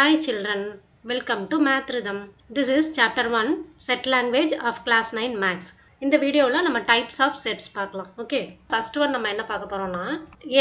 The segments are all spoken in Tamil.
Hi children, welcome to Math Rhythm. This is chapter 1 set language of class 9 maths. இந்த வீடியோல நம்ம types of sets பார்க்கலாம். Okay. First one நம்ம என்ன பார்க்க போறோம்னா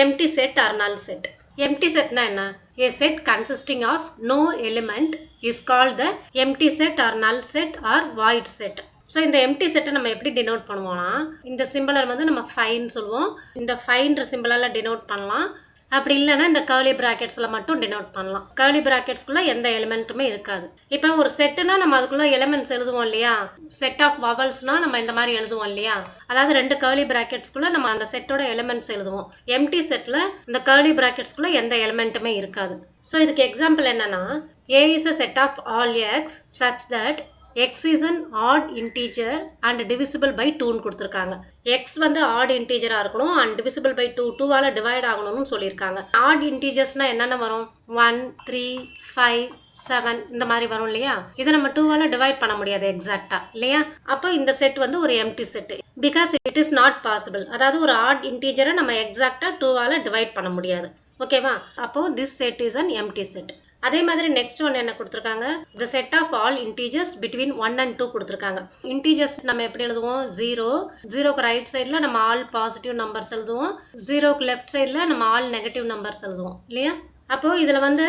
empty set or null set. Empty setனா என்ன? A set consisting of no element is called the empty set or null set or void set. So இந்த எம்டி செட்டை நம்ம எப்படி டினோட் பண்ணுவோம்னா இந்த சிம்பிளர் வந்து நம்ம ஃபைன்னு சொல்லுவோம். இந்த ஃபைன்ற சிம்பிளால் டினோட் பண்ணலாம். அப்படி இல்லைன்னா இந்த கர்லி ப்ராக்கெட்ஸில் மட்டும் டினோட் பண்ணலாம். கர்லி ப்ராக்கெட்ஸ்குள்ளே எந்த எலிமெண்ட்டுமே இருக்காது. இப்போ ஒரு செட்டுனா நம்ம அதுக்குள்ளே எலிமெண்ட்ஸ் எழுதுவோம் இல்லையா, செட் ஆஃப் வவல்ஸ்னால் நம்ம இந்த மாதிரி எழுதுவோம் இல்லையா, அதாவது ரெண்டு கர்லி ப்ராக்கெட்ஸ்குள்ளே நம்ம அந்த செட்டோட எலிமெண்ட்ஸ் எழுதுவோம். எம்டி செட்டில் இந்த கர்லி ப்ராக்கெட்ஸ்குள்ளே எந்த எலிமெண்ட்டுமே இருக்காது. ஸோ இதுக்கு எக்ஸாம்பிள் என்னன்னா A is a set of all x such that x is an odd integer and divisible by 2ன்னு கொடுத்துருக்காங்க. x வந்து odd integerஆ இருக்கணும் and divisible by 2, 2ஆல் டிவைட் ஆகணும்னு சொல்லியிருக்காங்க. odd integersனால் என்னென்ன வரும்? 1, 3, 5, 7 இந்த மாதிரி வரும் இல்லையா. இதை நம்ம 2ஆல் டிவைட் பண்ண முடியாது எக்ஸாக்டா இல்லையா. அப்போ இந்த செட் வந்து ஒரு empty set because it is not possible. அதாவது ஒரு ஆட் இன்டீஜரை நம்ம எக்ஸாக்டா 2ஆல் டிவைட் பண்ண முடியாது. ஓகேவா? அப்போ this set is an empty set. அதே மாதிரி நெக்ஸ்ட் ஒன் என்ன கொடுத்துருக்காங்க? The set of all integers between 1 and 2 கொடுத்துருக்காங்க. இன்டீஜர்ஸ் நம்ம எப்படி எழுதுவோம்? 0க்கு ரைட் சைடில் நம்ம ஆல் பாசிட்டிவ் நம்பர்ஸ் எழுதுவோம், 0க்கு லெஃப்ட் சைடில் நம்ம ஆல் நெகட்டிவ் நம்பர்ஸ் எழுதுவோம் இல்லையா. அப்போ இதில் வந்து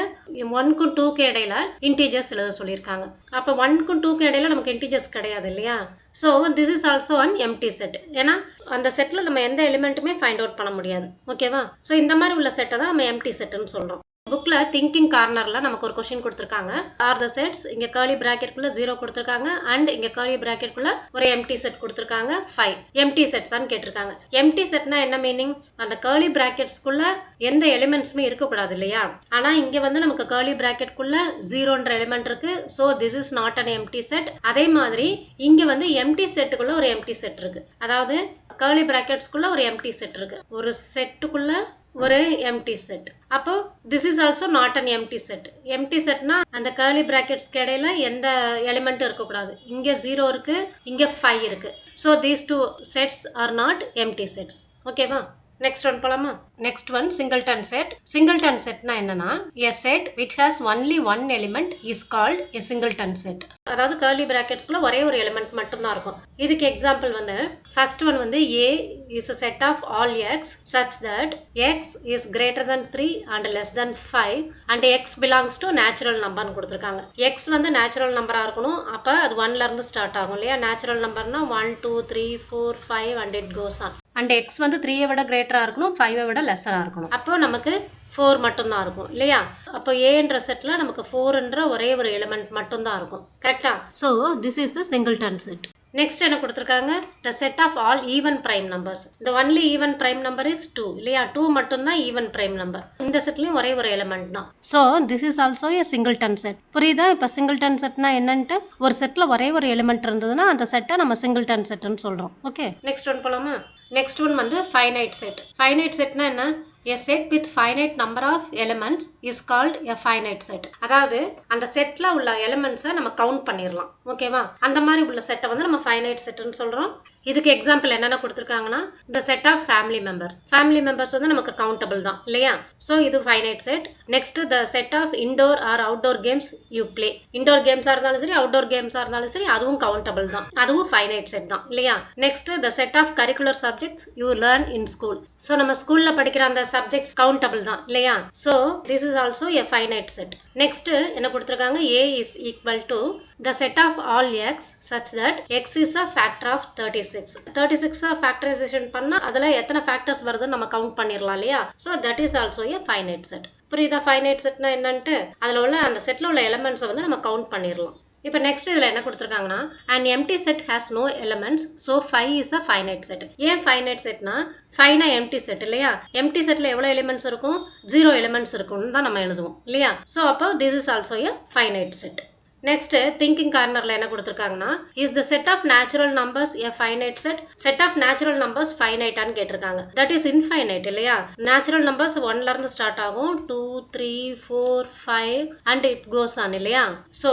1க்கும் 2க்கு இடையில இன்டீஜர்ஸ் எழுத சொல்லியிருக்காங்க. அப்போ 1க்கும் 2க்கு இடையில நமக்கு இன்டீஜர்ஸ் கிடையாது இல்லையா. So this is also an empty set. ஏன்னா அந்த செட்டில் நம்ம எந்த எலிமெண்ட்டுமே ஃபைண்ட் அவுட் பண்ண முடியாது. ஓகேவா? ஸோ இந்த மாதிரி உள்ள செட்டை தான் நம்ம எம்டி செட்டுன்னு சொல்கிறோம். புக்கில் திங்கிங் கார்னரில் நமக்கு ஒரு கொஸ்டின் கொடுத்துருக்காங்க. ஆர் த செட்ஸ், இங்கே கர்லி ப்ராக்கெட்குள்ளே 0 கொடுத்துருக்காங்க அண்ட் இங்கே கர்லி ப்ராக்கெட்குள்ளே ஒரு எம்டி செட் கொடுத்துருக்காங்க 5. எம்டி செட்ஸான்னு கேட்டிருக்காங்க. எம்டி செட்னா என்ன மீனிங்? அந்த கர்லி ப்ராக்கெட்ஸ்குள்ளே எந்த எலிமெண்ட்ஸுமே இருக்கக்கூடாது இல்லையா. ஆனால் இங்கே வந்து நமக்கு கர்லி ப்ராக்கெட்குள்ளே 0ன்ற எலிமெண்ட் இருக்கு. So this is not an empty set. அதே மாதிரி இங்கே வந்து எம்டி செட்டுக்குள்ளே ஒரு எம்டி செட் இருக்கு. அதாவது கர்லி ப்ராக்கெட்ஸ்குள்ளே ஒரு எம்டி செட் இருக்கு. ஒரு செட்டுக்குள்ளே ஒரு எம்டி செட். அப்போ this is also not an empty set. Empty செட்னா அந்த கர்லி பிராக்கெட்ஸ்க்கு இடையில எந்த எலிமெண்ட்டும் இருக்கக்கூடாது. இங்கே 0 இருக்கு, இங்கே 5 இருக்கு. So these 2 sets are not empty sets. ஓகேவா? நெக்ஸ்ட் ஒன் போலாமா? Next one singleton set. Singleton செட்னா என்னன்னா a set which has only one element is called a singleton set. அதாவது கர்லி பிராக்கெட்ஸ்குள்ள ஒரே ஒரு எலிமெண்ட் மட்டும் தான் இருக்கும். இதுக்கு எக்ஸாம்பிள் வந்து ஃபர்ஸ்ட் ஒன் வந்து A is a set of all x such that x is greater than 3 and less than 5 and x belongs to natural number கொடுத்துருக்காங்க. x வந்து நேச்சுரல் நம்பரா இருக்கணும். அப்போ அது 1ல இருந்து ஸ்டார்ட் ஆகும் இல்லையா. நேச்சுரல் நம்பர்னா 1, 2, 3, 4, 5 and it goes on. And x வந்து 3ஐ விட கிரேட்டராக இருக்கணும், 5ஐ விட லெஸ்ஸராக இருக்கணும். அப்போ நமக்கு 4 மட்டும்தான் இருக்கும் இல்லையா. அப்போ ஏன்ற செட்டில் நமக்கு 4ன்ற ஒரே ஒரு எலிமெண்ட் மட்டும்தான் இருக்கும். கரெக்டா? So this is a singleton set. Next என்ன கொடுத்துருக்காங்க? The set of all even prime numbers. The only even prime number is 2 இல்லையா. 2 மட்டும்தான் ஈவன் பிரைம் நம்பர். இந்த செட்லையும் ஒரே ஒரு எலிமெண்ட் தான். So this is also a singleton set. புரியுதா? இப்போ சிங்கிள்டன் செட்னா என்னன்ட்டு, ஒரு செட்டில் ஒரே ஒரு எலிமெண்ட் இருந்ததுன்னா அந்த செட்டை நம்ம சிங்கிள்டன் செட்டுன்னு சொல்கிறோம். ஓகே, நெக்ஸ்ட் ஒன் போலாமா? நெக்ஸ்ட் ஒன் வந்து ஃபைனைட் செட். ஃபைனைட் செட்னா என்ன? A set with finite number of elements is called a finite set. அதாவது அந்த செட்ல உள்ள எலிமெண்ட்ஸை நம்ம கவுண்ட் பண்ணிடலாம். ஓகேவா? அந்த மாதிரி உள்ள செட்டை வந்து நம்ம ஃபைனைட் செட்னு சொல்றோம். இதுக்கு எக்ஸாம்பிள் என்னென்ன கொடுத்துருக்காங்கன்னா the set of family members. Family members வந்து நமக்கு கவுண்டபிள் தான் இல்லையா. ஸோ இது finite set. Next the set of indoor or outdoor games you play. Indoor கேம்ஸாக இருந்தாலும் சரி, அவுட்டோர் கேம்ஸாக இருந்தாலும் சரி, அதுவும் கவுண்டபிள் தான், அதுவும் ஃபைனைட் செட் தான் இல்லையா. Next the set of curricular subjects you learn in school. So நம்ம ஸ்கூல்ல படிக்கிற அந்த சப்ஜெக்ட்ஸ் கவுண்டபிள் தான் இல்லையா. So this is also a finite set. Next என்ன கொடுத்துருக்காங்க? A is equal to the set of all x such that x is a factor of 36. 36 factorisation பண்ணா அதுல எத்தனை ஃபேக்டர்ஸ் வருதுன்னு நம்ம கவுண்ட் பண்ணிடலாம் இல்லையா. So that is also a finite set. புரியுதா? ஃபைனைட் செட்னா என்னன்ட்டு, அதில் உள்ள அந்த செட்டில் உள்ள எலிமெண்ட்ஸை வந்து நம்ம கவுண்ட் பண்ணிடலாம். இப்போ நெக்ஸ்ட் இதில் என்ன கொடுத்துருக்காங்கன்னா an empty set has no elements so 5 is a finite set. ஏன் ஃபைனைட் செட்னா 5னா எம்டி செட் இல்லையா. எம்டி செட்டில் எவ்வளோ எலிமெண்ட்ஸ் இருக்கும்? 0 எலிமெண்ட்ஸ் இருக்கும்னு தான் நம்ம எழுதுவோம் இல்லையா. ஸோ அப்போ this is also a finite set. Next thinking கார்னரில் என்ன கொடுத்துருக்காங்கன்னா is the set of natural numbers a finite set. Set of natural numbers ஃபைனைட்டான்னு கேட்டிருக்காங்க. தட் இஸ் இன்ஃபைனைட் இல்லையா. நேச்சுரல் நம்பர்ஸ் 1ல இருந்து ஸ்டார்ட் ஆகும், 2, 3, 4, 5 அண்ட் இட் கோஸ் ஆன் இல்லையா. So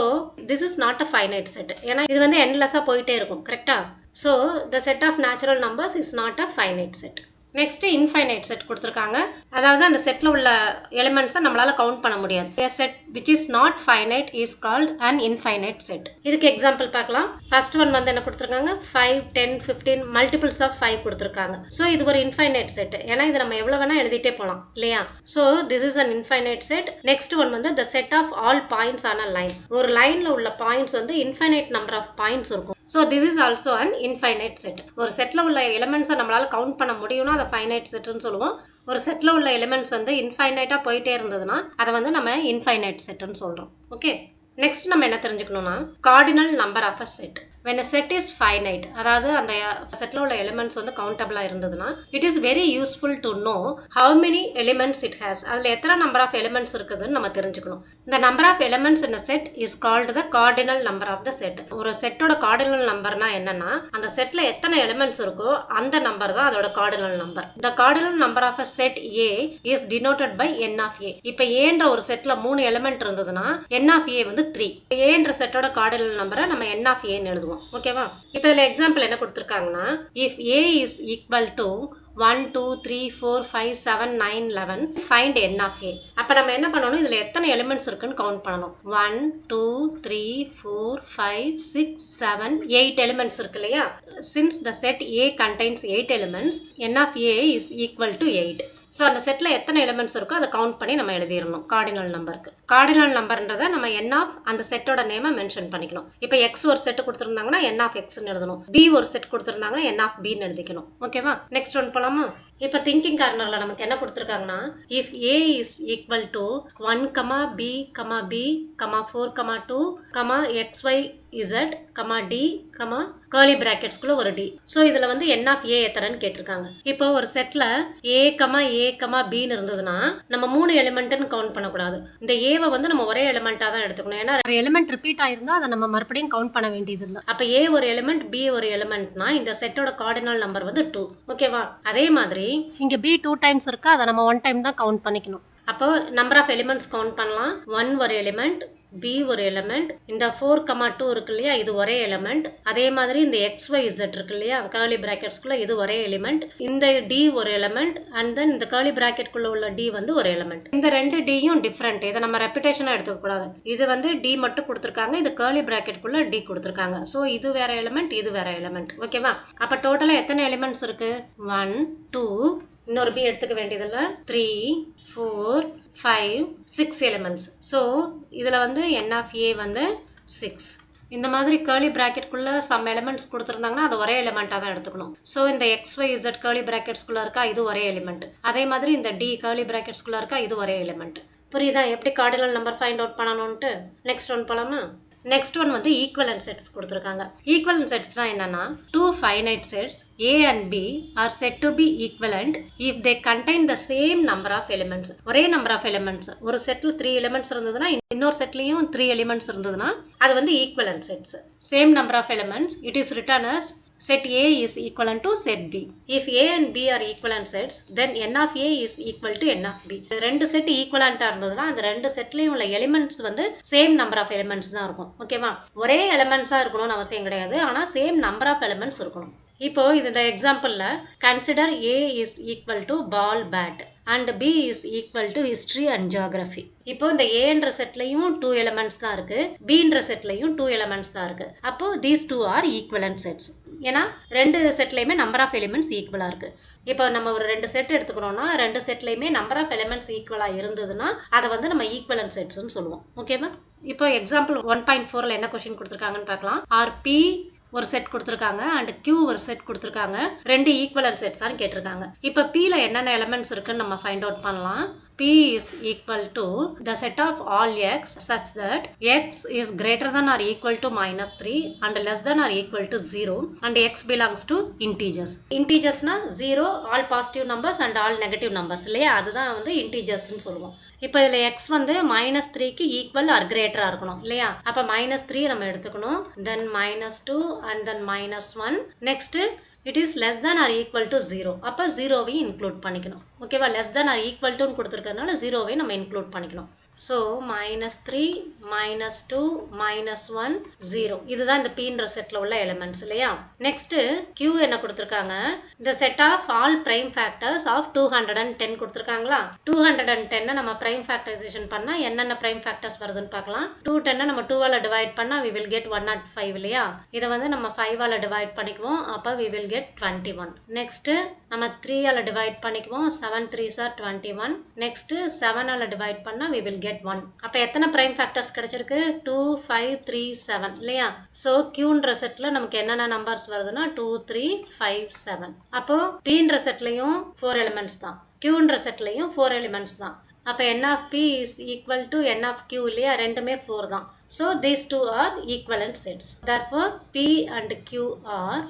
this is not a finite set. ஏன்னா இது வந்து எண்ட்லெஸ்ஸாக போயிட்டே இருக்கும். கரெக்டா? So the set of natural numbers is not a finite set. Next infinite set கொடுத்துருக்காங்க. அதாவது அந்த செட்டில் உள்ள எலிமெண்ட்ஸை நம்மளால் கவுண்ட் பண்ண முடியாது. A set which is not finite is called an infinite set. இதுக்கு எக்ஸாம்பிள் பார்க்கலாம். ஃபர்ஸ்ட் ஒன் வந்து என்ன கொடுத்துருக்காங்க, 5, 10, 15 மல்டிபிள்ஸ் ஆஃப் 5 கொடுத்துருக்காங்க. ஸோ இது ஒரு இன்ஃபைனைட் செட். ஏன்னா இது நம்ம எவ்வளோ வேணால் எழுதிட்டே போகலாம் இல்லையா. So this is an infinite set. Next one வந்து the set of all points on a line. ஒரு லைனில் உள்ள பாயிண்ட்ஸ் வந்து இன்ஃபைனைட் நம்பர் ஆஃப் பாயிண்ட்ஸ் இருக்கும். So this is also an infinite set. ஒரு செட்டில் உள்ள எலிமெண்ட்ஸை நம்மளால் கவுண்ட் பண்ண முடியும்னா அதை ஃபைனைட் செட்டுன்னு சொல்லுவோம். ஒரு செட்டில் உள்ள எலிமெண்ட்ஸ் வந்து இன்ஃபைனைட்டாக போயிட்டே இருந்ததுன்னா அதை வந்து நம்ம இன்ஃபைனைட் செட்டுன்னு சொல்கிறோம். ஓகே, நெக்ஸ்ட் நம்ம என்ன தெரிஞ்சுக்கணும்னா cardinal number of a set. when a set is finite, அதாவது அந்த செட்டில் உள்ள எலிமெண்ட்ஸ் வந்து கவுண்டபிளாக இருந்ததுன்னா it is very useful to know how many elements it has. அதில் எத்தனை நம்பர் ஆஃப் எலிமெண்ட்ஸ் இருக்குதுன்னு நம்ம தெரிஞ்சுக்கணும். இந்த number of elements in a set is called the cardinal number of the set. ஒரு செட்டோட கார்டினல் நம்பர்னா என்னன்னா அந்த செட்டில் எத்தனை எலிமெண்ட்ஸ் இருக்கோ அந்த நம்பர் தான் அதோட cardinal number. the cardinal number of a set A is denoted by n of A. இப்போ ஏன்ற ஒரு செட்டில் 3 எலிமெண்ட் இருந்ததுன்னா n of A வந்து 3. ஏன்ற செட்டோட கார்டினல் நம்பரை நம்ம n of A எழுதுவோம். ஓகேவா. இப்போ இதில் எக்ஸாம்பிள் என்ன கொடுத்துருக்காங்கன்னா, if A is equal to 1, 2, 3, 4, 5, 7, 9, 11 find n of A. அப்போ நம்ம என்ன பண்ணணும், இதில் எத்தனை எலிமெண்ட்ஸ் இருக்குன்னு கவுண்ட் பண்ணணும். 1, 2, 3, 4, 5, 6, 7, 8 எலிமெண்ட்ஸ் இருக்கு இல்லையா. Since the set A contains 8 elements, n of A is equal to 8. So அந்த செட்டில் எத்தனை எலிமெண்ட்ஸ் இருக்கோ அதை கவுண்ட் பண்ணி நம்ம எழுதிடணும் கார்டினல் நம்பருக்கு. கார்டினல் நம்பர்ன்றதை நம்ம n ஆஃப் அந்த செட்டோட நேமை மென்ஷன் பண்ணிக்கணும். இப்போ எக்ஸ் ஒரு செட் கொடுத்துருந்தாங்கன்னா n ஆஃப் எக்ஸ்ன்னு எழுதணும். பி ஒரு செட் கொடுத்துருந்தாங்கன்னா n ஆஃப் பின்னு எழுதிக்கணும். ஓகேவா. நெக்ஸ்ட் ஒன் போலாமா. இப்போ திங்கிங் கார்னரில் நமக்கு என்ன கொடுத்துருக்காங்கன்னா, if A is equal to 1, B, B, 4, 2, XY, Z, D, curly பிராக்கெட்ஸ்குள்ள ஒரு டி. ஸோ இதில் வந்து n ஆஃப் ஏ எத்தனைன்னு கேட்டிருக்காங்க. இப்போ ஒரு செட்டில் A, Bன்னு இருந்ததுன்னா நம்ம 3 எலிமெண்ட்டுன்னு கவுண்ட் பண்ணக்கூடாது. இந்த ஏவை வந்து நம்ம ஒரே எலிமெண்ட்டாக தான் எடுத்துக்கணும். ஏன்னா எலிமெண்ட் ரிப்பீட் ஆயிருந்தா அதை நம்ம மறுபடியும் கவுண்ட் பண்ண வேண்டியது இல்லை. அப்போ ஏ ஒரு எலிமெண்ட், பி ஒரு எலிமெண்ட்னா இந்த செட்டோட கார்டினல் நம்பர் வந்து 2. ஓகேவா. அதே மாதிரி இங்கே B 2 டைம்ஸ் இருக்கா, அதை நம்ம 1 டைம் தான் கவுண்ட் பண்ணிக்கணும். அப்போ நம்பர் ஆஃப் எலிமெண்ட்ஸ் கவுண்ட் பண்ணலாம். 1 ஒரு எலிமெண்ட், B ஒரு எலிமெண்ட், இந்த 4, 2 இருக்கு இல்லையா, இது ஒரே எலிமெண்ட். அதே மாதிரி இந்த XYZ இருக்கு இல்லையா கர்லி பிராக்கெட்ஸ்குள்ள, இது ஒரே எலிமெண்ட். இந்த D ஒரு எலிமெண்ட், அண்ட் தென் இந்த கர்லி பிராக்கெட்குள்ள உள்ள D வந்து ஒரு எலிமெண்ட். இந்த 2 Dயும் டிஃப்ரெண்ட். இதை நம்ம ரெப்பிடேஷனாக எடுத்துக்க கூடாது. இது வந்து D மட்டும் கொடுத்துருக்காங்க, இது கர்லி பிராக்கெட்குள்ள D கொடுத்துருக்காங்க. ஸோ இது வேற எலிமெண்ட், இது வேற எலிமெண்ட். ஓகேவா. அப்போ டோட்டலாக எத்தனை எலிமெண்ட்ஸ் இருக்கு, 1, 2, இன்னொரு B எடுத்துக்க வேண்டியதில்லை, 3, 4, 5, 6 எலிமெண்ட்ஸ். ஸோ இதில் வந்து n ஆஃப் A வந்து 6. இந்த மாதிரி கர்லி பிராக்கெட்குள்ளே சம் எலிமெண்ட்ஸ் கொடுத்துருந்தாங்கன்னா அது ஒரே எலிமெண்ட்டாக தான் எடுத்துக்கணும். ஸோ இந்த XYZ கர்லி பிராக்கெட்ஸ்குள்ளே இருக்கா, இது ஒரே எலிமெண்ட். அதே மாதிரி இந்த D கர்லி பிராக்கெட்ஸ்குள்ளே இருக்கா, இது ஒரே எலிமெண்ட். புரியுதா எப்படி கார்டினல் நம்பர் ஃபைண்ட் அவுட் பண்ணணும்ட்டு. நெக்ஸ்ட் ஒன் போலாமா. நெக்ஸ்ட் ஒன் வந்து ஈக்குவலன்ட் செட்ஸ் கொடுத்துருக்காங்க. ஈக்குவலன்ட் செட்ஸ்னா என்னன்னா, 2 finite sets A and B are said to be equivalent if they contain the same number of elements. ஒரே நம்பர் ஆஃப் எலிமெண்ட்ஸ். ஒரு செட்ல 3 எலிமெண்ட்ஸ் இருந்ததுன்னா இன்னொரு செட்லயும் 3 எலிமெண்ட்ஸ் இருந்ததுன்னா அது வந்து equivalent sets. Same number of elements, it is written as set A is equivalent to set B. If A and B are equivalent sets, then n of A is equal to n of B. ரெண்டு செட் ஈக்குவலண்டா இருந்ததுன்னா அந்த ரெண்டு செட்லயும் உள்ள எலிமெண்ட்ஸ் வந்து சேம் நம்பர் ஆஃப் எலிமெண்ட்ஸ் தான் இருக்கும். ஓகேவா. ஒரே எலிமெண்ட்ஸா இருக்கணும்னு அவசியம் கிடையாது, ஆனால் சேம் நம்பர் ஆஃப் எலிமெண்ட்ஸ் இருக்கணும். இப்போ இந்த எக்ஸாம்பிள்ல consider A is equal to ball bat and B is equal to history and geography. இப்போ இந்த ஏன்ற செட்லையும் 2 எலிமெண்ட்ஸ் தான் இருக்கு, பின்ற செட்லையும் 2 எலிமெண்ட்ஸ் தான் இருக்கு. அப்போ these two are equivalent sets. ஏன்னா ரெண்டு செட்லையுமே நம்பர் ஆஃப் எலிமெண்ட்ஸ் ஈக்குவலாக இருக்கு. இப்போ நம்ம ஒரு 2 செட் எடுத்துக்கிறோம்னா 2 செட்லையுமே நம்பர் ஆஃப் எலிமெண்ட்ஸ் ஈக்குவலாக இருந்ததுன்னா அதை வந்து நம்ம ஈக்குவலன்ட் செட்ஸ்ன்னு சொல்லுவோம். ஓகேவா. இப்போ எக்ஸாம்பிள் 1.4ல என்ன கொஸ்டின் கொடுத்துருக்காங்கன்னு பார்க்கலாம். RP ஒரு செட் கொடுத்துருக்காங்க அண்ட் Q ஒரு செட் கொடுத்துருக்காங்க, 2 ஈக்குவலன்ட் செட்ஸான்னு கேட்டிருக்காங்க. இப்போ Pல என்னென்ன எலிமெண்ட்ஸ் இருக்குன்னு நம்ம ஃபைண்ட் அவுட் பண்ணலாம். P is equal to the set of all x such that x is greater than or equal to -3 and less than or equal to 0 and x belongs to integers. Integersனா 0, all positive numbers and all negative numbers இல்லையா, அதுதான் வந்து integersன்னு சொல்லுவோம். இப்போ இதில் x வந்து -3க்கு ஈக்குவல் ஆர் கிரேட்டராக இருக்கணும் இல்லையா. அப்போ -3 நம்ம எடுத்துக்கணும், தென் -2 and then -1. Next it is less than or equal to 0. அப்போ 0வையும் இன்க்ளூட் பண்ணிக்கணும். ஓகேவா. less than or equal to கொடுத்துருக்கறதுனால 0வையும் நம்ம இன்க்ளூட் பண்ணிக்கணும். ஸோ -3 -2 -1 0 இதுதான் இந்த பீன்ற செட்டில் உள்ள எலிமெண்ட்ஸ் இல்லையா. நெக்ஸ்ட்டு Q என்ன கொடுத்துருக்காங்க, இந்த set of all prime factors of 210 கொடுத்துருக்காங்களா. 210 நம்ம ப்ரைம் ஃபேக்டரைசேஷன் பண்ணால் என்னென்ன ப்ரைம் ஃபேக்டர்ஸ் வருதுன்னு பார்க்கலாம். 210 நம்ம 2ஆல் டிவைட் பண்ணால் we will get 105 இல்லையா. இதை வந்து நம்ம 5ஆல் டிவைட் பண்ணிக்குவோம், அப்போ we will get 21. நெக்ஸ்ட்டு நம்ம 3ஆல் டிவைட் பண்ணிக்குவோம், 7 3s are 21. நெக்ஸ்ட்டு 7ஆல் டிவைட் பண்ணால் we will get 1. அப்போ எத்தனை ப்ரைம் ஃபேக்டர்ஸ் கிடைச்சிருக்கு, 2 5 3 7 இல்லையா. ஸோ Qன்ற செட்டில் நமக்கு என்னென்ன நம்பர்ஸ் வருதுன்னா 2 3 5 7. அப்போ Pன்ற செட்லையும் 4 எலிமெண்ட்ஸ் தான், Qன்ற செட்லையும் 4 எலிமெண்ட்ஸ் தான். அப்போ n of P is equal to n of Q இல்லையா, ரெண்டுமே 4 தான். So these two are equivalent sets. Therefore P and Q are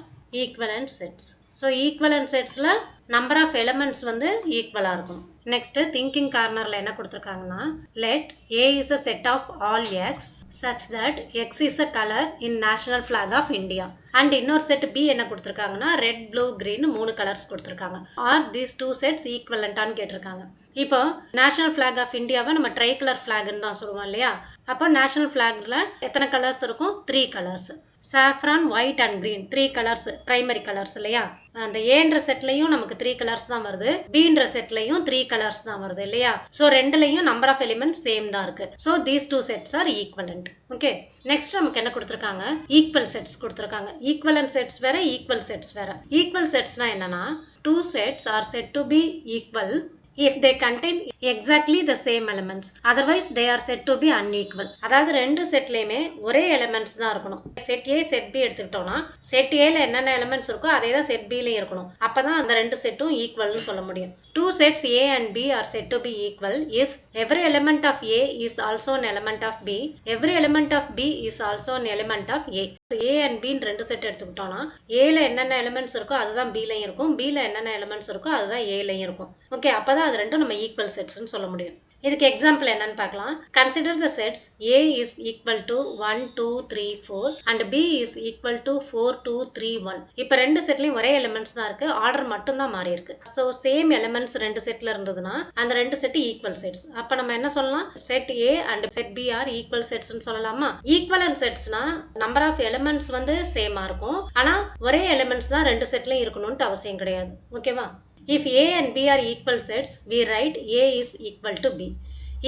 equivalent sets. So equivalent setsல number of elements வந்து ஈக்குவலாக இருக்கும். நெக்ஸ்ட் திங்கிங் கார்னரில் என்ன கொடுத்துருக்காங்கன்னா, let A is a set of all x such that x is a color in national flag of India. And இன்னொரு செட் B என்ன கொடுத்துருக்காங்கன்னா, ரெட் ப்ளூ கிரீன் 3 கலர்ஸ் கொடுத்துருக்காங்க. ஆர் தீஸ் 2 செட்ஸ் ஈக்குவலண்டான்னு கேட்டிருக்காங்க. இப்போ நேஷனல் ஃபிளாக் ஆஃப் இந்தியாவை நம்ம ட்ரை கலர் ஃபிளாக்னு தான் சொல்லுவோம் இல்லையா. அப்போ நேஷனல் ஃபிளாக்ல எத்தனை கலர்ஸ் இருக்கும், 3 colours. Saffron, white and green 3 colours primary colours இல்லையா. அந்த ஏன்ற செட்லையும் நமக்கு 3 கலர்ஸ் தான் வருது, பீன்ற செட்லையும் 3 கலர்ஸ் தான் வருது இல்லையா. ஸோ ரெண்டுலையும் நம்பர் ஆஃப் எலிமெண்ட்ஸ் சேம் தான் இருக்கு. So these 2 sets are equivalent. Okay, next நமக்கு என்ன கொடுத்துருக்காங்க, ஈக்குவல் செட்ஸ் கொடுத்துருக்காங்க. ஈக்குவலண்ட் செட்ஸ் வேற, ஈக்குவல் செட்ஸ் வேற. ஈக்குவல் செட்ஸ்னா என்னன்னா, 2 sets are said to be equal if they contain exactly the same elements, otherwise they are said to be unequal. அதாவது ரெண்டு செட்லயுமே ஒரே எலிமெண்ட்ஸ் தான் இருக்கணும். செட் ஏ செட் பி எடுத்துக்கிட்டோம்னா செட் ஏல என்னென்ன எலிமெண்ட்ஸ் இருக்கோ அதே தான் செட் பிலையும் இருக்கணும். அப்பதான் அந்த ரெண்டு செட்டும் ஈக்குவல்னு சொல்ல முடியும். 2 sets A and B are said to be equal if every element of A is also an element of B, every element of B is also an element of A. A and B ரெண்டு செட் எடுத்துக்கிட்டோம்னா ஏல என்னென்ன எலிமெண்ட்ஸ் இருக்கோ அதுதான் பிலையும் இருக்கும், பில என்னென்ன எலிமெண்ட்ஸ் இருக்கோ அதுதான் ஏலையும் இருக்கும். ஓகே, அப்பதான் அது ரெண்டும் நம்ம ஈக்குவல் செட்ஸ்னு சொல்ல முடியும். இதுக்கு எக்ஸாம்பிள் என்னன்னு பார்க்கலாம். Consider the sets A is equal to 1 2 3 4 and B is equal to 4 2 3 1. இப்போ ரெண்டு செட்லயும் ஒரே எலிமெண்ட்ஸ் தான் இருக்கு, ஆர்டர் மட்டும் தான் மாறி இருக்கு. ஸோ சேம் எலிமெண்ட்ஸ் ரெண்டு செட்ல இருந்ததுன்னா அந்த ரெண்டு செட் ஈக்குவல் செட்ஸ். அப்ப நம்ம என்ன சொல்லலாம், set A and set B are equal செட்ஸ்னு சொல்லலாமா. ஈக்குவலன்ட் செட்ஸ்னா நம்பர் ஆஃப் எலிமெண்ட்ஸ் வந்து சேமா இருக்கும், ஆனா ஒரே எலிமெண்ட்ஸ் தான் ரெண்டு செட்லயும் இருக்கணும்னு அவசியம் கிடையாது. ஓகேவா. If A and B are equal sets, we write A is equal to B.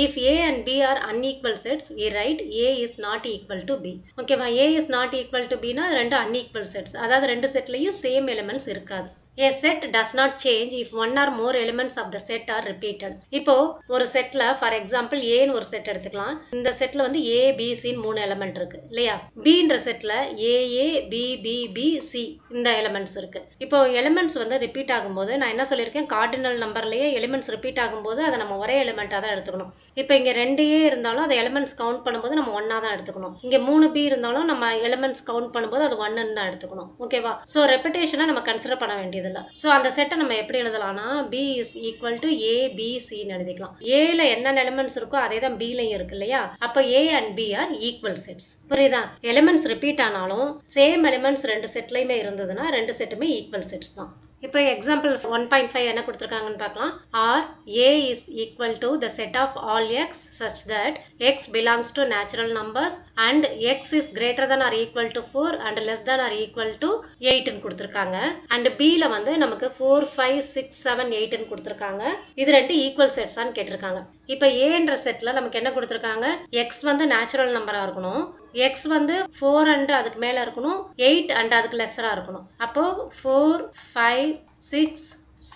If A and B are unequal sets, we write A is not equal to B. Okay, A is not equal to B na ரெண்டு unequal sets. அதாவது ரெண்டு செட்லயும் சேம் எலிமெண்ட்ஸ் இருக்காது. A set does not change if one or more elements of the set are repeated. இப்போ ஒரு செட்ல ஃபார் எக்ஸாம்பிள் ஏன்னு ஒரு செட் எடுத்துக்கலாம். இந்த செட்ல வந்து A B C 3 எலிமெண்ட் இருக்கு இல்லையா. Bன்ற செட்ல AA B B B C இந்த எலிமெண்ட்ஸ் இருக்கு. இப்போ எலிமெண்ட்ஸ் வந்து ரிப்பீட் ஆகும்போது நான் என்ன சொல்லியிருக்கேன், கார்டினல் நம்பர்லயே எலிமெண்ட்ஸ் ரிப்பீட் ஆகும்போது அதை நம்ம ஒரே எலிமெண்ட்டாக தான் எடுத்துக்கணும். இப்போ இங்க 2A இருந்தாலும் அதை எலிமெண்ட்ஸ் கவுண்ட் பண்ணும்போது நம்ம 1ஆ தான் எடுத்துக்கணும். இங்க 3B இருந்தாலும் நம்ம எலிமெண்ட்ஸ் கவுண்ட் பண்ணும்போது அது 1ன்னு தான் எடுத்துக்கணும். ஓகேவா. ஸோ ரெப்பிட்டேஷனை நம்ம கன்சிடர் பண்ண வேண்டியது. ஸோ அந்த செட்டை நம்ம எப்படி எழுதலாம்னா B is equal to A B C ன்னு எழுதிக்கலாம். ஏல என்னென்ன எலிமெண்ட்ஸ் இருக்கோ அதே தான் Bலையும் இருக்கு இல்லையா. அப்போ A and B are equal sets. புரியுதா. எலிமெண்ட்ஸ் ரிப்பீட் ஆனாலும் சேம் எலிமெண்ட்ஸ் ரெண்டு செட்லையுமே இருந்ததுன்னா ரெண்டு செட்டுமே ஈக்குவல் செட்ஸ் தான். இப்போ எக்ஸாம்பிள் 1.5 என்ன கொடுத்துருக்காங்கன்னு பார்க்கலாம். Or A is equal to the set of all x such that x belongs to natural numbers and x is greater than or equal to 4 and less than or equal to 8 ன்னு கொடுத்துருக்காங்க. அண்ட் Bல வந்து நமக்கு 4 5 6 7 8 ன்னு கொடுத்துருக்காங்க. இது ரெண்டு ஈக்குவல் செட்ஸான்னு கேட்டிருக்காங்க. இப்போ Aன்ற செட்ல நமக்கு என்ன கொடுத்துருக்காங்க, x வந்து நேச்சுரல் நம்பரா இருக்கணும், x வந்து 4 அண்ட் அதுக்கு மேல இருக்கணும், 8 அண்ட் அதுக்கு லெஸ்ஸரா இருக்கணும். அப்போ 4 5 6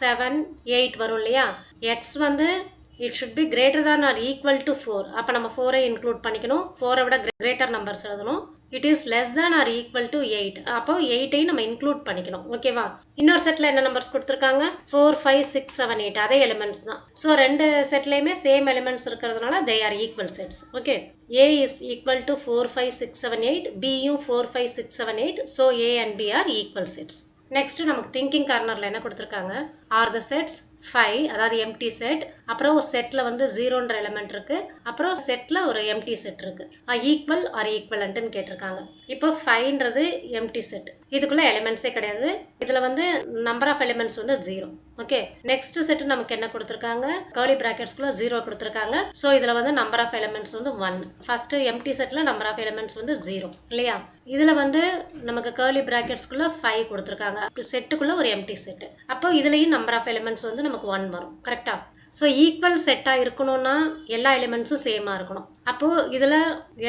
7 8 வரும் இல்லையா. x வந்து it should be greater than or equal to 4. அப்போ நம்ம 4ஐ இன்க்ளூட் பண்ணிக்கணும், 4ஐ விட கிரேட்டர் நம்பர்ஸ் எழுதணும். It is less than or equal to 8. அப்போ 8ஐ நம்ம இன்க்ளூட் பண்ணிக்கணும். ஓகேவா. இன்னொரு செட்டில் என்ன நம்பர்ஸ் கொடுத்துருக்காங்க, 4 5 6 7 8 அதே எலிமெண்ட்ஸ் தான். ஸோ ரெண்டு செட்லேயுமே சேம் எலிமெண்ட்ஸ் இருக்கிறதுனால they are equal sets. Okay, A is equal to 4 5 6 7 8, Bயும் 4 5 6 7 8. So A and B are equal sets. Next நமக்கு திங்கிங் கார்னரில் என்ன கொடுத்துருக்காங்க, ஆர் த செட்ஸ் 5 அதாவது எம்டி செட், அப்புறம் ஒரு செட்டில் வந்து 0ன்ற எலிமெண்ட் இருக்குது, அப்புறம் செட்டில் ஒரு எம்டி செட் இருக்குது. ஈக்குவல் ஆர் ஈக்குவலண்ட்டுன்னு கேட்டிருக்காங்க. இப்போ 5ன்றது எம்டி செட், இதுக்குள்ளே எலிமெண்ட்ஸே கிடையாது, இதில் வந்து நம்பர் ஆஃப் எலிமெண்ட்ஸ் வந்து 0. ஓகே, நெக்ஸ்ட் செட் நமக்கு என்ன கொடுத்துருக்காங்க, கர்லி பிராக்கெட்ஸ்குள்ள 0 கொடுத்துருக்காங்க. ஸோ இதில் வந்து நம்பர் ஆஃப் எலிமெண்ட்ஸ் வந்து 1. ஃபர்ஸ்ட் எம்டி செட்டில் நம்பர் ஆஃப் எலிமெண்ட்ஸ் வந்து 0 இல்லையா. இதில் வந்து நமக்கு கர்லி பிராக்கெட்ஸ்குள்ள 5 கொடுத்துருக்காங்க, செட்டுக்குள்ள ஒரு எம்டி செட். அப்போ இதுலேயும் நம்பர் ஆஃப் எலிமெண்ட்ஸ் வந்து நமக்கு 1 வரும். கரெக்டா? ஸோ ஈக்குவல் செட்டாக இருக்கணும்னா எல்லா எலிமெண்ட்ஸும் சேமாக இருக்கணும். அப்போது இதில்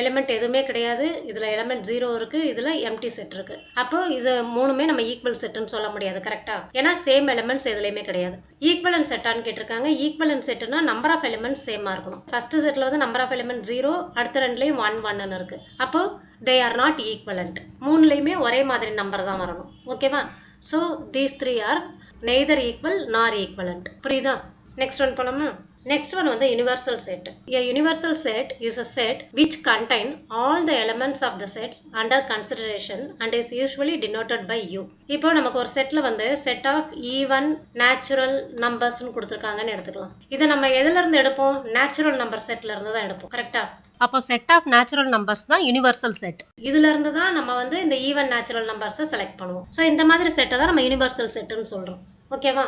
எலிமெண்ட் எதுவுமே கிடையாது, இதில் எலிமெண்ட் 0 இருக்குது, இதில் எம்டி செட் இருக்குது. அப்போது இது மூணுமே நம்ம ஈக்குவல் செட்டுன்னு சொல்ல முடியாது. கரெக்டாக? ஏன்னா சேம் எலிமெண்ட்ஸ் எதுலேயுமே கிடையாது. ஈக்குவலன் செட்டான்னு கேட்டிருக்காங்க. ஈக்குவலன் செட்டுனா நம்பர் ஆஃப் எலிமெண்ட்ஸ் சேமாக இருக்கணும். ஃபர்ஸ்ட் செட்டில் வந்து நம்பர் ஆஃப் எலிமெண்ட் 0, அடுத்த ரெண்டுலேயும் 1 1ன்னு இருக்குது. அப்போது தே ஆர் நாட் ஈக்குவலண்ட். மூணுலேயுமே ஒரே மாதிரி நம்பர் தான் வரணும். ஓகேவா? So these 3 are neither equal nor equivalent. புரியுதா? நெக்ஸ்ட் ஒன் போனோமா? Next one வந்து universal set. A universal set is a set which contain all the elements of the sets under consideration and is usually denoted by U. இப்போ நமக்கு ஒரு செட்ல வந்து set of even natural numbers னு கொடுத்திருக்காங்கன்னு எடுத்துக்கலாம். இதை நம்ம எதுல இருந்து எடுப்போம்? நேச்சுரல் நம்பர் செட்ல இருந்து தான் எடுப்போம். கரெக்டா? அப்போ செட் ஆஃப் நேச்சுரல் நம்பர்ஸ் தான் யூனிவர்சல் செட். இதுல இருந்து தான் நம்ம வந்து இந்த ஈவன் நேச்சுரல் நம்பர்ஸை செலக்ட் பண்ணுவோம். ஸோ இந்த மாதிரி செட்டை தான் நம்ம யூனிவர்சல் செட்டுன்னு சொல்றோம். ஓகேவா?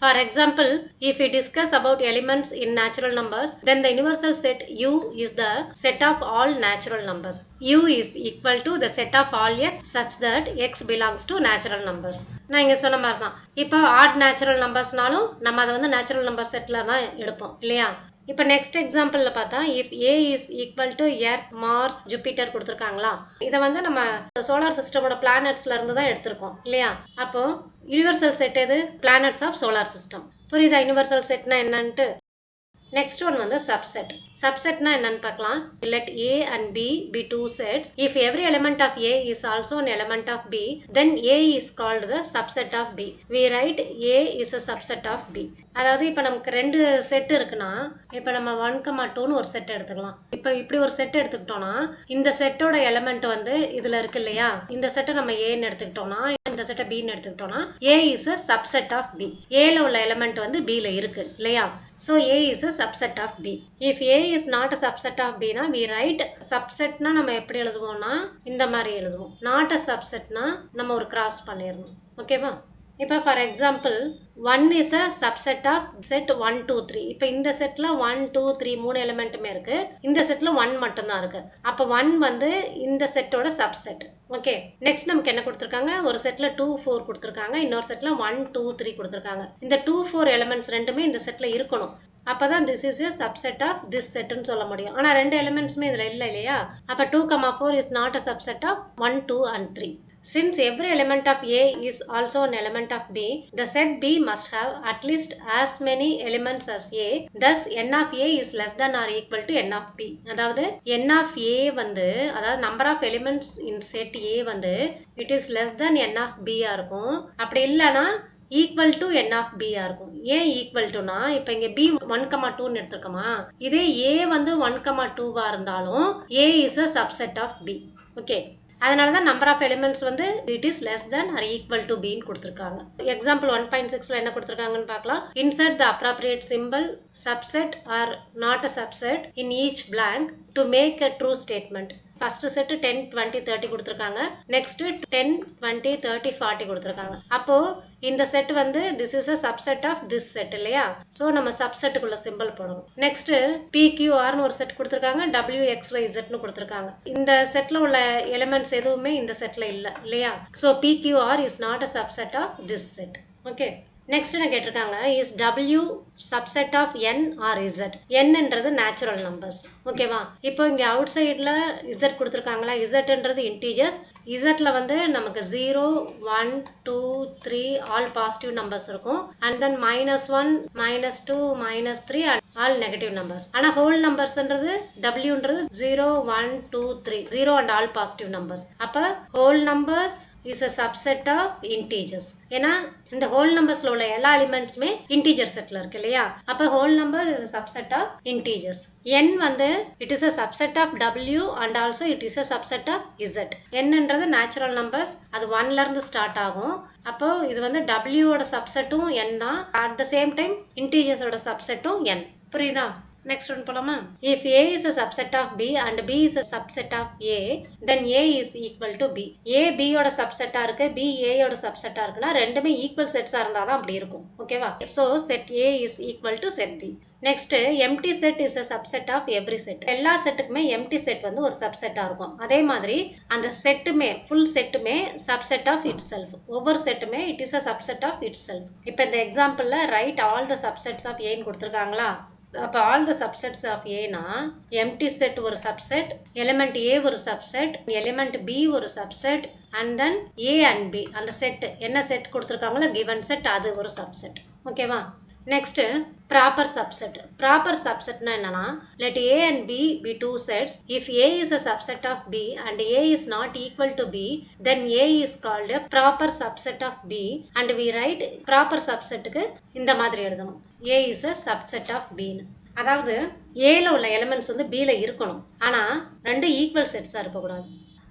For example, if we discuss about elements in natural numbers, then the universal set U is the set of all natural numbers. U is equal to the set of all x such that x belongs to natural numbers. நான் இங்கே சொன்ன மாதிரி தான். இப்போ ஆட் நேச்சுரல் நம்பர்ஸ்னாலும் நம்ம அதை வந்து நேச்சுரல் நம்பர் செட்டில் தான் எடுப்போம் இல்லையா. இப்போ நெக்ஸ்ட் எக்ஸாம்பிளில் பார்த்தா if A is equal to Earth, Mars, Jupiter கொடுத்துருக்காங்களா, இதை வந்து நம்ம சோலார் சிஸ்டமோட பிளானட்ஸ்ல இருந்து தான் எடுத்திருக்கோம் இல்லையா. அப்போ யூனிவர்சல் செட் எது? Planets of solar system. புரியுதா யூனிவர்சல் செட்னா என்னன்ட்டு? நெக்ஸ்ட் ஒன் வந்து சப்செட். சப்செட்னா என்னன்னு பார்க்கலாம். Let A and B be two sets. If every element of A is also an element of B, then A is called the subset of B. We write A is a subset of B. அதாவது இப்போ நமக்கு ரெண்டு செட் இருக்குன்னா, இப்போ நம்ம 1,2ன்னு ஒரு செட் எடுத்துக்கலாம். இப்போ இப்படி ஒரு செட் எடுத்துக்கிட்டோம்னா, இந்த செட்டோட எலிமெண்ட் வந்து இதில் இருக்கு இல்லையா. இந்த செட்டை நம்ம ஏன்னு எடுத்துக்கிட்டோம்னா, இந்த செட்டை பின்னு எடுத்துக்கிட்டோம்னா, A is a subset of B. ஏல உள்ள எலிமெண்ட் வந்து Bல இருக்கு இல்லையா. So A is a subset of B. If A is not a subset of B, we write subsetனா நம்ம எப்படி எழுதுவோம்னா இந்த மாதிரி எழுதுவோம். Not a subsetனா நம்ம ஒரு கிராஸ் பண்ணிடணும். ஓகேவா? இப்போ for example 1 is a subset of set 1 2 3. இப்போ இந்த செட்டில் 1 2 3 மூணு எலிமெண்ட்டுமே இருக்குது, இந்த செட்டில் 1 மட்டும்தான் இருக்குது. அப்போ 1 வந்து இந்த செட்டோட சப்செட். ஓகே, நெக்ஸ்ட் நமக்கு என்ன கொடுத்துருக்காங்க? ஒரு செட்டில் 2 4 கொடுத்துருக்காங்க, இன்னொரு செட்டில் 1 2 3 கொடுத்துருக்காங்க. இந்த 2 4 எலிமெண்ட்ஸ் ரெண்டுமே இந்த செட்டில் இருக்கணும். அப்போ தான் this is a subset of this செட்டுன்னு சொல்ல முடியும். ஆனால் ரெண்டு எலிமெண்ட்ஸுமே இதில் இல்லை இல்லையா. அப்போ 2,4 is not a subset of 1 2 and 3. Since every element of A is also an element of B, the set B must have at least as many elements as A. Thus, n of A is less than or equal to n of B. அதாவது n of A வந்து, அதாவது number of elements in set A வந்து it is less than n of B இருக்கும். அப்படி இல்லைனா equal to n of B இருக்கும். ஏன் ஈக்குவல் டுனா, இப்போ இங்கே B 1,2ன்னு எடுத்துருக்கோமா, இதே A வந்து 1,2 இருந்தாலும் A is a subset of B. Okay, அதனால தான் நம்பர் ஆஃப் எலிமெண்ட்ஸ் வந்து it is less than or equal to பின்னு கொடுத்துருக்காங்க. எக்ஸாம்பிள் 1.6ல என்ன கொடுத்துருக்காங்கன்னு பார்க்கலாம். Insert the appropriate symbol subset or not a subset in each blank to make a true statement. First set 10 20 30 கொடுத்துருக்காங்க, நெக்ஸ்ட் 10 20 30 40 கொடுத்துருக்காங்க. அப்போ இந்த செட் வந்து this is a subset of this set இல்லையா. ஸோ நம்ம சப்செட்டுக்குள்ள சிம்பிள் போடணும். நெக்ஸ்ட் PQRன்னு ஒரு செட் கொடுத்துருக்காங்க, WXYZன்னு கொடுத்துருக்காங்க. இந்த செட்ல உள்ள எலிமெண்ட்ஸ் எதுவுமே இந்த செட்ல இல்லை இல்லையா. So PQR is not a subset of this set. Okay, next என்ன கேட்டிருக்காங்க, is W subset of n or Z. என்னன்றது நேச்சுரல் நம்பர்ஸ். ஓகேவா. இப்போ இங்கே அவுட் சைடில் Z கொடுத்துருக்காங்களா, Zன்றது இன்டீஜர்ஸ். Zல வந்து நமக்கு 0 1 2 3 ஆல் பாசிட்டிவ் நம்பர்ஸ் இருக்கும். And then -1 -2 -3 and all negative numbers. ஆனால் ஹோல் நம்பர்ஸ்ன்றது Wன்றது 0 1 2 3 0 அண்ட் ஆல் பாசிட்டிவ் நம்பர்ஸ். அப்போ whole numbers is a subset of integers. ஏன்னா இந்த ஹோல் நம்பர்ஸில் உள்ள எல்லா எலிமெண்ட்ஸுமே இன்டீஜர் செட்டில் இருக்கு இல்லையா. இல்லையா? அப்போ whole number is subset of integers. n வந்து it is a subset of w and also it is a subset of z. nன்றது நேச்சுரல் நம்பர்ஸ், அது 1ல இருந்து ஸ்டார்ட் ஆகும். அப்போ இது வந்து w ஓட சப்செட்டும் n தான். அட் த சேம் டைம் இன்டீஜர்ஸோட சப்செட்டும் n. புரியுதா? Next one போலாமா? If A is a subset of B and B is a subset of A, then A is equal to B. A B யோட சப்செட்டா இருக்கு, B A யோட சப்செட்டா இருக்குன்னா ரெண்டுமே ஈக்குவல் செட்ஸா இருந்தா தான் அப்படி இருக்கும். ஓகேவா? So set A is equal to set B. Next empty set is a subset of every set. எல்லா செட்டுக்குமே எம்டி செட் வந்து ஒரு சப்செட்டா இருக்கும். அதே மாதிரி அந்த செட்டுமே ஃபுல் செட்டுமே சப்செட் ஆஃப் இட் செல்ஃப். ஒவ்வொரு செட்டுமே it is a subset of itself. இப்போ இந்த எக்ஸாம்பிள்ல right all the subsets of ஏன்னு கொடுத்துருக்காங்களா? அப்போ ஆல் த சப்செட்ஸ் ஆஃப் ஏனா எம்டி செட் ஒரு சப்செட், எலிமெண்ட் ஏ ஒரு சப்செட், எலிமெண்ட் பி ஒரு சப்செட், and then A and B அந்த செட் என்ன செட் கொடுத்துருக்காங்களோ கிவன் செட் அது ஒரு சப்செட். ஓகேவா? Next proper subset. ப்ராப்பர் சப்செட்னா என்னன்னா let A and B be two sets. If A is a subset of B and A is not equal to B, then A is called a proper subset of B and we write proper subsetக்கு இந்த மாதிரி எழுதணும். A is a subset of B. அதாவது Aல உள்ள எலிமெண்ட்ஸ் வந்து Bல இருக்கணும், ஆனா ரெண்டு ஈக்குவல் செட்ஸா இருக்கக்கூடாது.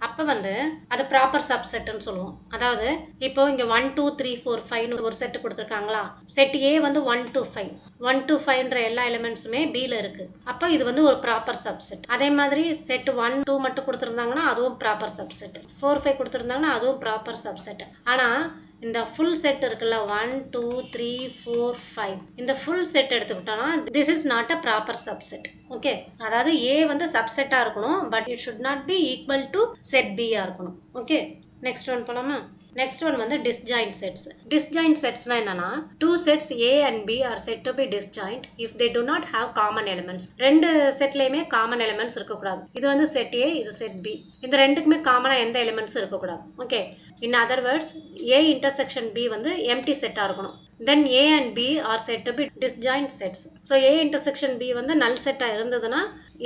அப்போ வந்து அது ப்ராப்பர் சப்செட்னு சொல்லுவோம். அதாவது இப்போ இங்கே 1 2 3 4 5 ஒரு செட்டு கொடுத்துருக்காங்களா? செட் ஏ வந்து 1 to 5 1 to 5ன்ற எல்லா எலிமெண்ட்ஸுமே பியில் இருக்குது. அப்போ இது வந்து ஒரு ப்ராப்பர் சப்செட். அதே மாதிரி செட் 1 2 மட்டும் கொடுத்துருந்தாங்கன்னா அதுவும் ப்ராப்பர் சப்செட், 4 5 கொடுத்துருந்தாங்கன்னா அதுவும் ப்ராப்பர் சப்செட். ஆனால் இந்த ஃபுல் செட் இருக்குல்ல 1 2 3 4 5 இந்த ஃபுல் செட் எடுத்துக்கிட்டோம்னா this is not a proper subset. Okay, அதாவது ஏ வந்து சப்செட்டாக இருக்கணும், but it should not be equal to set பியாக இருக்கணும். ஓகே, நெக்ஸ்ட் ஒன் போலாமா? நெக்ஸ்ட் ஒன் வந்து டிஸ்ஜாயிண்ட் செட்ஸ். டிஸ்ஜாயிண்ட் செட்ஸ்னா என்னன்னா two sets A and B are said to be disjoint if they do not have common elements. ரெண்டு செட்லயுமே காமன் எலிமெண்ட்ஸ் இருக்கக்கூடாது. இது வந்து செட் ஏ, இது செட் பி. இந்த ரெண்டுக்குமே காமனாக எந்த எலிமெண்ட்ஸும் இருக்கக்கூடாது. Okay, in other words A intersection B வந்து எம்டி செட்டாக இருக்கணும். Then A and B are said to be disjoint sets. So A intersection B வந்து null set இருந்ததுன்னா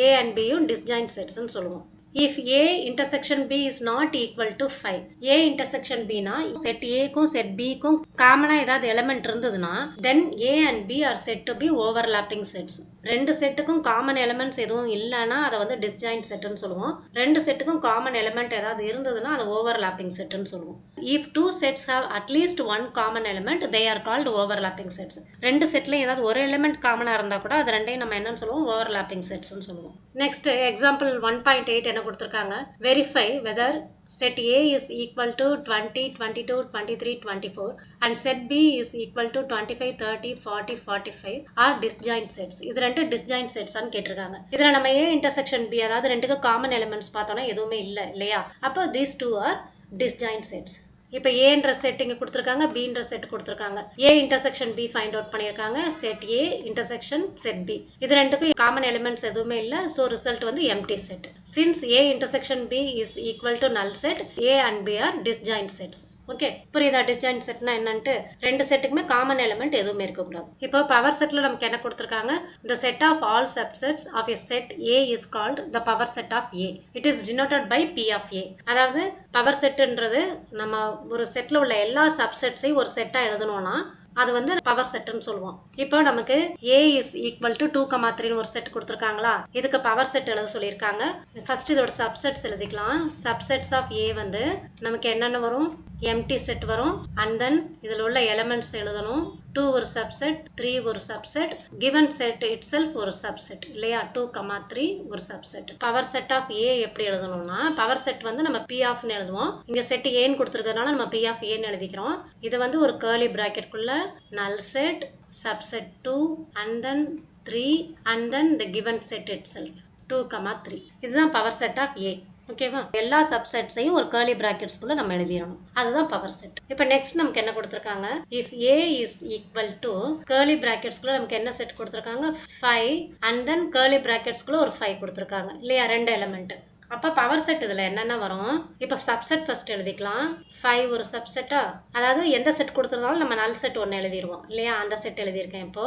A and B யும் disjoint sets ன்னு சொல்லுவோம். If A intersection B is not equal to 5, A intersection B னா set A க்கும் set B க்கும் காமனா ஏதாவது எலிமெண்ட் இருந்ததுன்னா then A and B are said to be overlapping sets. ரெண்டு செட்டுக்கும் காமன் எலிமெண்ட்ஸ் எதுவும் இல்லைன்னா அதை வந்து டிஸ்ஜாயிண்ட் செட்டுன்னு சொல்லுவோம். ரெண்டு செட்டுக்கும் காமன் எலிமெண்ட் ஏதாவது இருந்ததுன்னா அதை ஓவர்லாப்பிங் செட்டுன்னு சொல்லுவோம். If two sets have at least one common element they are called overlapping sets. ரெண்டு செட்ல ஏதாவது ஒரு எலிமெண்ட் காமனாக இருந்தால் கூட அது ரெண்டையும் நம்ம என்னன்னு சொல்லுவோம்? ஓவர்லாப்பிங் செட்ஸ்ன்னு சொல்லுவோம். நெக்ஸ்ட் எக்ஸாம்பிள் 1.8 என்ன கொடுத்துருக்காங்க? Verify weather set A is equal to 20, 22, 23, 24 and set B is equal to 25, 30, 40, 45 are disjoint sets. இது ரெண்டு disjoint sets ஆன்னு கேட்டிருக்காங்க. இதில் நம்ம A intersection B அதாவது ரெண்டுக்கு காமன் எலிமெண்ட்ஸ் பார்த்தோம்னா எதுவுமே இல்லை இல்லையா? அப்போ these two are disjoint sets. இப்போ ஏன்ற செட் இங்கே கொடுத்துருக்காங்க, பின்ற செட் கொடுத்துருக்காங்க. A intersection B find out பண்ணியிருக்காங்க. Set A intersection set B இது ரெண்டுக்கும் காமன் எலிமெண்ட்ஸ் எதுவுமே இல்லை. ஸோ ரிசல்ட் வந்து empty set. Since A intersection B is equal to null set, A and B are disjoint sets. Okay, புரியுதா? டிஸ்ஜாயிண்ட் செட்னா என்னன்ட்டு ரெண்டு செட்டுக்குமே காமன் எலிமெண்ட் எதுவுமே இருக்கக்கூடாது. இப்போ பவர் செட்ல நமக்கு என்ன கொடுத்துருக்காங்க? the set of all subsets of a set A is called the power set of A. It is denoted by P of A. அதாவது பவர் செட்டுன்றது நம்ம ஒரு செட்ல உள்ள எல்லா சப்செட்ஸையும் ஒரு செட்டா எழுதணும்னா அது வந்து பவர் செட்னு சொல்லுவோம். இப்போ நமக்கு A is equal to 2, 3 ஒரு செட் கொடுத்துருக்காங்களா? இதுக்கு பவர் செட் எழுத சொல்லியிருக்காங்க. ஃபர்ஸ்ட் இதோட சப்செட்ஸ் எழுதிக்கலாம். சப்செட்ஸ் ஆஃப் A வந்து நமக்கு என்னென்ன வரும்? எம்டி செட் வரும். அண்ட் தென் இதில் உள்ள எலிமெண்ட்ஸ் எழுதணும். 2 ஒரு சப்செட், 3 ஒரு subset, given set it self ஒரு சப்செட் இல்லையா? 2, 3 ஒரு சப்செட். பவர் செட் ஆஃப் ஏ எப்படி எழுதணும்னா பவர் செட் வந்து நம்ம பி ஆஃப்னு எழுதுவோம். இங்கே செட் ஏன்னு கொடுத்துருக்கறதுனால நம்ம பி ஆஃப் ஏன்னு எழுதிக்கிறோம். இது வந்து ஒரு curly பிராக்கெட்குள்ள null set subset 2 and then 3 and then the given set itself 2, 3 இதுதான் பவர் செட் ஆஃப் ஏ. ஓகேவா? எல்லா சப்செட்ஸையும் ஒரு கர்லி பிராக்கெட்ஸ்குள்ள நம்ம எழுதிடணும். அதுதான் பவர் செட். இப்போ நெக்ஸ்ட் நமக்கு என்ன கொடுத்துருக்காங்க? If A is equal to curly பிராக்கெட்ஸ்குள்ள நமக்கு என்ன செட் கொடுத்துருக்காங்க? 5 அண்ட் தென் கர்லி பிராக்கெட்ஸ்குள்ள ஒரு 5 கொடுத்துருக்காங்க இல்லையா? ரெண்டு எலிமெண்ட். அப்போ பவர் செட் இதில் என்னென்ன வரும்? இப்போ சப்செட் ஃபர்ஸ்ட் எழுதிக்கலாம். 5 ஒரு சப்செட்டா, அதாவது எந்த செட் கொடுத்துருந்தாலும் நம்ம நல் செட் ஒன்று எழுதிடுவோம் இல்லையா? அந்த செட் எழுதியிருக்கேன். இப்போ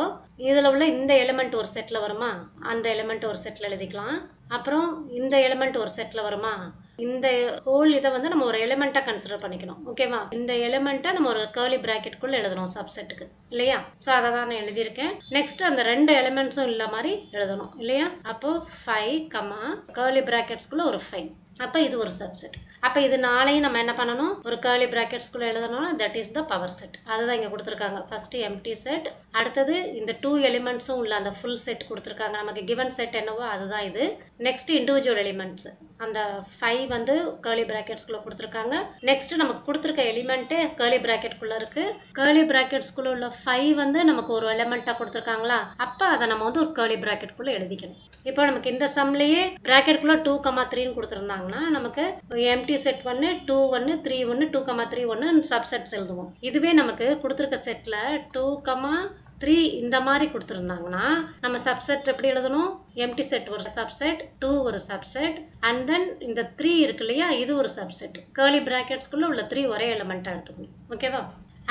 இதில் உள்ள இந்த எலிமெண்ட் ஒரு செட்டில் வருமா? அந்த எலிமெண்ட் ஒரு செட்டில் எழுதிக்கலாம். அப்புறம் இந்த எலிமெண்ட் ஒரு செட்டில் வருமா? இந்த ஹோல் இதை வந்து நம்ம ஒரு எலிமெண்ட்டாக கன்சிடர் பண்ணிக்கணும். ஓகேவா? இந்த எலிமெண்ட்டை நம்ம ஒரு கர்லி ப்ராக்கெட்டுக்குள்ளே எழுதணும் சப்செட்டுக்கு இல்லையா? ஸோ அதை தான் நான் எழுதியிருக்கேன். நெக்ஸ்ட் அந்த 2 எலிமெண்ட்ஸும் இல்லை மாதிரி எழுதணும் இல்லையா? அப்போது 5 கர்லி ப்ராக்கெட்ஸ்குள்ளே ஒரு 5. அப்போ இது ஒரு சப்செட். அப்போ இது நாளையும் நம்ம என்ன பண்ணணும்? ஒரு கர்லி ப்ராக்கெட்ஸ்குள்ளே எழுதணும்னா that is the power set. அதுதான் இங்கே கொடுத்துருக்காங்க. ஃபர்ஸ்ட் எம்டி செட், அடுத்தது இந்த 2 எலிமெண்ட்ஸும் உள்ள அந்த ஃபுல் செட் கொடுத்துருக்காங்க. நமக்கு கிவன் செட் என்னவோ அதுதான் இது. நெக்ஸ்ட் இண்டிவிஜுவல் எலிமெண்ட்ஸ் அந்த 5 வந்து கர்லி ப்ராக்கெட்ஸ்குள்ளே கொடுத்துருக்காங்க. நெக்ஸ்ட் நமக்கு கொடுத்துருக்க எலிமெண்ட்டே கர்லி ப்ராக்கெட்குள்ளே இருக்குது. கர்லி ப்ராக்கெட்ஸ்குள்ளே உள்ள 5 வந்து நமக்கு ஒரு எலிமெண்ட்டாக கொடுத்துருக்காங்களா, அப்போ அதை நம்ம வந்து ஒரு கர்லி ப்ராக்கெட்குள்ளே எழுதிக்கணும். இப்போ நமக்கு இந்த சம்லேயே ப்ராக்கெட்குள்ளே 2,3ன்னு கொடுத்துருந்தாங்கன்னா நமக்கு எம்டி செட் 1 2 1 3 1 2,3 1 சப்செட்ஸ் எழுதுவோம். இதுவே நமக்கு கொடுத்துருக்க செட்டில் 2,3 இந்த மாதிரி கொடுத்துருந்தாங்கன்னா நம்ம சப்செட் எப்படி எழுதணும்? எம்டி செட் ஒரு சப்செட், 2 ஒரு சப்செட், அண்ட் தென் இந்த 3 இருக்கு இல்லையா, இது ஒரு சப்செட். கர்லி ப்ராக்கெட்ஸ்குள்ளே உள்ள 3 ஒரே எலிமெண்ட்டாக எடுத்துக்கணும். ஓகேவா?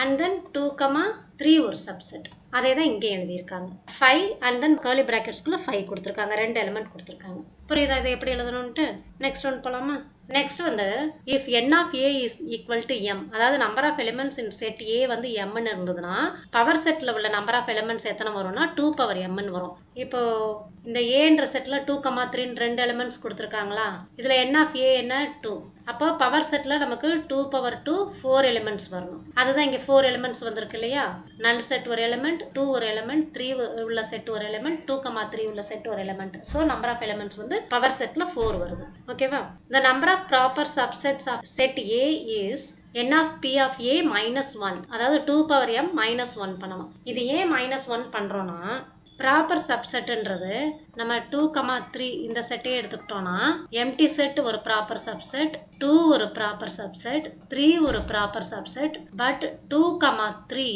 அண்ட் தென் 2,3 ஒரு சப்செட். அதே தான் இங்கே எழுதியிருக்காங்க. 5 அண்ட் தென் கர்லி ப்ராக்கெட்ஸ்குள்ளே 5 கொடுத்துருக்காங்க. 2 எலிமெண்ட் கொடுத்துருக்காங்க. புரியுதா இதை எப்படி எழுதணும்ட்டு? நெக்ஸ்ட் ஒன் போகலாமா? நெக்ஸ்ட் வந்து if n of A is equal to M, அதாவது number of elements in set A வந்து எம்னு இருந்ததுன்னா பவர் செட்டில் உள்ள நம்பர் ஆஃப் எலிமெண்ட்ஸ் எத்தனை வரும்னா 2m வரும். இப்போ இந்த ஏன்ற செட்டில் 2,3 2 எலிமெண்ட்ஸ் கொடுத்துருக்காங்களா, இதில் n ஆஃப் ஏ என்ன 2. அப்போ பவர் செட்டில் நமக்கு 2 4 எலிமெண்ட்ஸ் வரணும். அதுதான் இங்கே 4 எலிமெண்ட்ஸ் வந்திருக்கு இல்லையா? நல் செட் ஒரு எலிமெண்ட், 2 ஒரு எலிமெண்ட், 3 உள்ள செட் ஒரு எலிமெண்ட், 2,3 உள்ள செட் ஒரு எலிமெண்ட். ஸோ நம்பர் ஆஃப் எலிமெண்ட்ஸ் வந்து பவர் செட்டில் 4 வருது. ஓகேவா? the number of proper subsets of set A is n of p of a minus 1, அதாவது 2m minus 1 பண்ணணும். இது ஏன் minus 1 பண்ணுறோன்னா ப்ராப்பர் சப்செட்டுன்றது நம்ம 2,3 இந்த செட்டே எடுத்துக்கிட்டோன்னா எம்டி செட் ஒரு ப்ராப்பர் சப்செட், 2 ஒரு ப்ராப்பர் சப்செட், 3 ஒரு proper subset, but 2,3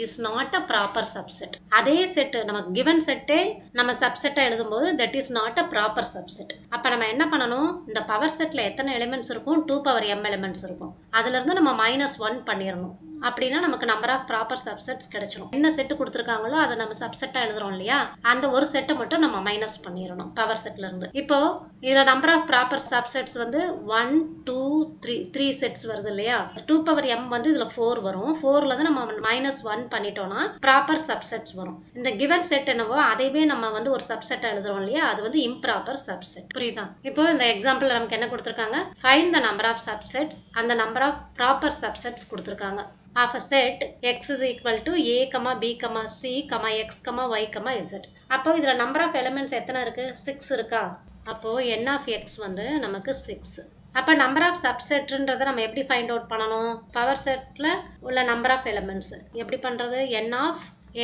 is not a proper subset. அதே செட்டு நமக்கு கிவன் செட்டே நம்ம சப்செட்டை எழுதும்போது that is not a proper subset. அப்போ நம்ம என்ன பண்ணணும்? இந்த பவர் செட்டில் எத்தனை எலிமெண்ட்ஸ் இருக்கும்? 2m எலிமெண்ட்ஸ் இருக்கும். அதுலேருந்து நம்ம -1 பண்ணிடணும். அப்படின்னா நமக்கு நம்பர் ஆஃப் ப்ராப்பர் சப்செட்ஸ் கிடைச்சிடும். என்ன செட்டு கொடுத்துருக்காங்களோ அதை நம்ம சப்செட்டாக எழுதுறோம் இல்லையா, அந்த ஒரு செட்டை மட்டும் நம்ம மைனஸ் பண்ணிடணும் பவர் செட்ல இருந்து. இப்போ இதில் நம்பர் ஆஃப் ப்ராப்பர் சப்செட்ஸ் வந்து 1 2 3 செட்ஸ் வருது இல்லையா? 2m வந்து இதில் 4 வரும். 4ல தான் நம்ம -1 பண்ணிட்டோம்னா ப்ராப்பர் சப்செட்ஸ் வரும். இந்த கிவன் செட் என்னவோ அதைவே நம்ம வந்து ஒரு சப்செட்டை எழுதுறோம் இல்லையா, அது வந்து இம்ப்ராப்பர் சப்செட். புரியுதா? இப்போ இந்த எக்ஸாம்பிள் நமக்கு என்ன கொடுத்துருக்காங்க? Find the number of subsets அந்த நம்பர் ஆஃப் ப்ராப்பர் சப்செட்ஸ் கொடுத்துருக்காங்க. of a set x is equal to a, b, c, x, y, z. அப்போ இதில் நம்பர் ஆஃப் எலிமெண்ட்ஸ் எத்தனை இருக்குது? 6 இருக்கா? அப்போது n of x வந்து நமக்கு 6. அப்போ நம்பர் ஆஃப் சப்செட்ன்றதை நம்ம எப்படி ஃபைண்ட் அவுட் பண்ணணும்? பவர் செட்டில் உள்ள நம்பர் ஆஃப் எலிமெண்ட்ஸ் எப்படி பண்ணுறது?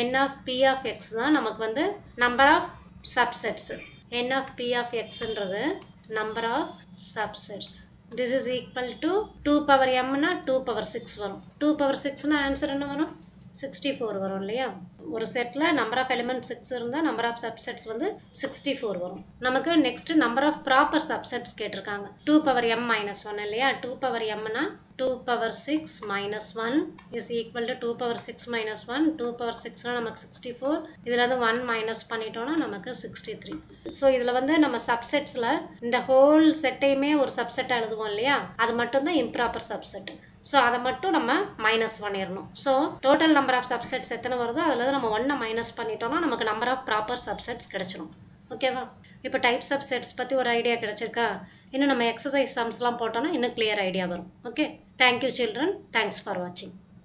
n of p of x தான் நமக்கு வந்து number of subsets. n of p of xன்றது number of subsets. This is equal to 2m னா 2/6 வரும். 2/6 னா ஆன்சர் என்ன வரும்? 64 வரும் இல்லையா? ஒரு செட்டில் நம்பர் ஆஃப் எலிமெண்ட் 6 இருந்தால் நம்பர் ஆஃப் சப்செட்ஸ் வந்து 64 வரும். நமக்கு next number of proper subsets கேட்டிருக்காங்க. 2m - 1 இல்லையா? 2m னா 2/6 - 1 is equal to 2/6 - 1. 2/6 னா நமக்கு 64. இதில் வந்து 1 மைனஸ் பண்ணிட்டோம்னா நமக்கு 63. ஸோ இதில் வந்து நம்ம சப்செட்ஸில் இந்த ஹோல் செட்டையுமே ஒரு சப்செட்டாக எழுதுவோம் இல்லையா, அது மட்டும்தான் இம்ப்ராப்பர் சப்செட். ஸோ அதை மட்டும் நம்ம மைனஸ் பண்ணிடணும். So total number of subsets எத்தனை வருதோ அதில் நம்ம 1 மைனஸ் பண்ணிட்டோம்னா நமக்கு நம்பர் ஆஃப் ப்ராப்பர் சப்செட்ஸ் கிடைச்சிடும். ஓகேவா? இப்போ டைப்ஸ் ஆஃப் செட்ஸ் பற்றி ஒரு ஐடியா கிடைச்சிருக்கா? இன்னும் நம்ம எக்ஸசைஸ் சம்ஸ்லாம் போட்டோன்னா இன்னும் கிளியர் ஐடியா வரும். Okay, thank you children. Thanks for வாட்சிங்.